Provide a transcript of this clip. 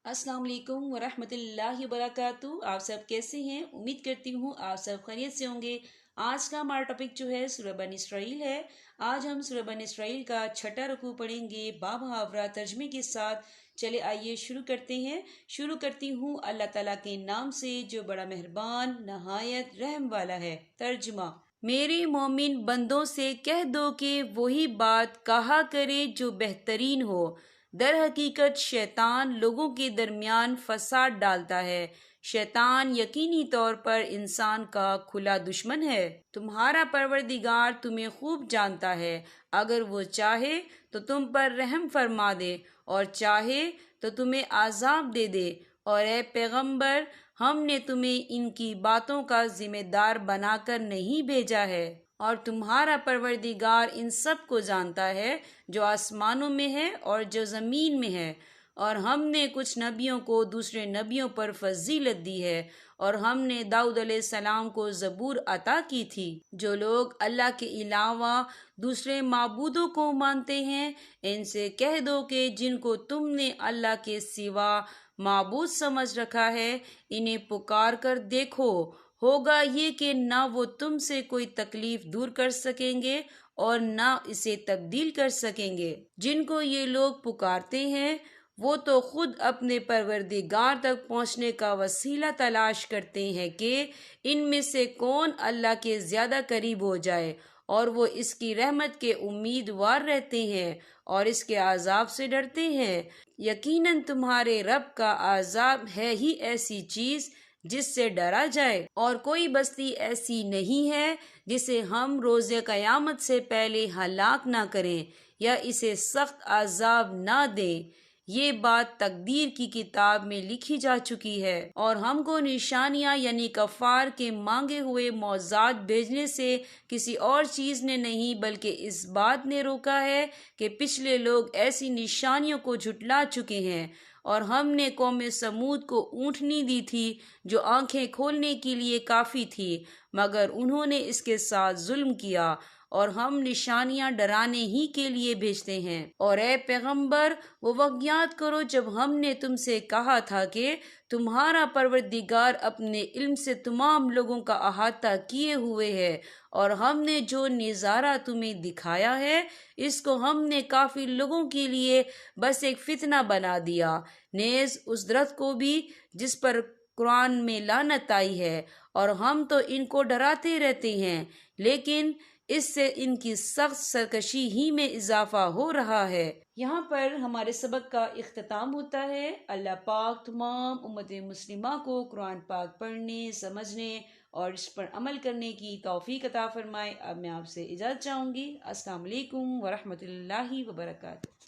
अस्सलाम वालेकुम वरहमत ल्लाहि वबरकातुहू। आप सब कैसे हैं? उम्मीद करती हूँ आप सब खैरियत से होंगे। आज का हमारा टॉपिक जो है सूरह बनी इसराइल है। आज हम सूरह बनी इसराइल का 6वां रुकू पढ़ेंगे बामुहावरा तर्जमे के साथ। चले आइए शुरू करते हैं। शुरू करती हूँ अल्लाह ताला के नाम से जो बड़ा मेहरबान नहायत रहम वाला है। तर्जुमा। मेरे मोमिन बंदों से कह दो कि वही बात कहा करे जो बेहतरीन हो। दर हकीकत शैतान लोगों के दरमियान फसाद डालता है। शैतान यकीनी तौर पर इंसान का खुला दुश्मन है। तुम्हारा परवरदिगार तुम्हें खूब जानता है। अगर वो चाहे तो तुम पर रहम फरमा दे और चाहे तो तुम्हें आज़ाब दे दे। और ए पैगंबर, हमने तुम्हें इनकी बातों का जिम्मेदार बनाकर नहीं भेजा है और तुम्हारा परवरदिगार इन सब को जानता है जो आसमानों में है और जो ज़मीन में है। और हमने कुछ नबियों को दूसरे नबियों पर फजीलत दी है और हमने दाऊद अलैहिस्सलाम को ज़बूर अता की थी। जो लोग अल्लाह के अलावा दूसरे माबूदों को मानते हैं, इनसे कह दो कि जिनको तुमने अल्लाह के सिवा माबूद समझ रखा है, इन्हें पुकार कर देखो। होगा ये कि ना वो तुमसे कोई तकलीफ दूर कर सकेंगे और ना इसे तब्दील कर सकेंगे। जिनको ये लोग पुकारते हैं वो तो खुद अपने परवरदिगार तक पहुंचने का वसीला तलाश करते हैं कि इनमें से कौन अल्लाह के ज़्यादा करीब हो जाए, और वो इसकी रहमत के उम्मीदवार रहते हैं और इसके आज़ाब से डरते हैं। यकीनन तुम्हारे रब का आज़ाब है ही ऐसी चीज़ जिससे डरा जाए, और कोई बस्ती ऐसी नहीं है जिसे हम रोज़े क़यामत से पहले हलाक ना करें या इसे सख्त आज़ाब ना दें। ये बात तकदीर की किताब में लिखी जा चुकी है। और हमको निशानियां यानी कफ़ार के मांगे हुए मौज़ात भेजने से किसी और चीज़ ने नहीं बल्कि इस बात ने रोका है कि पिछले लोग ऐसी निशानियों को झुटला चुके हैं। और हमने कौम समूद को ऊँटनी दी थी जो आंखें खोलने के लिए काफ़ी थी, मगर उन्होंने इसके साथ जुल्म किया। और हम निशानियां डराने ही के लिए भेजते हैं। और ए पैगंबर, वो वक्त याद करो जब हमने तुमसे कहा था कि तुम्हारा परवरदिगार अपने इल्म से तमाम लोगों का अहाता किए हुए है, और हमने जो नज़ारा तुम्हें दिखाया है इसको हमने काफ़ी लोगों के लिए बस एक फितना बना दिया। नेज़ उस दरख्त को भी जिस पर कुरान में लानत आई है, और हम तो इनको डराते रहते हैं, लेकिन इससे इनकी सख्त सरकशी ही में इजाफा हो रहा है। यहाँ पर हमारे सबक का इख्तिताम होता है। अल्लाह पाक तमाम उम्मत मुस्लिमा को कुरान पाक पढ़ने, समझने और इस पर अमल करने की तौफीक अता फरमाए। अब मैं आपसे इजाज़त चाहूँगी। अस्सलाम वालेकुम वरहमतुल्लाहि वबरकातुहू।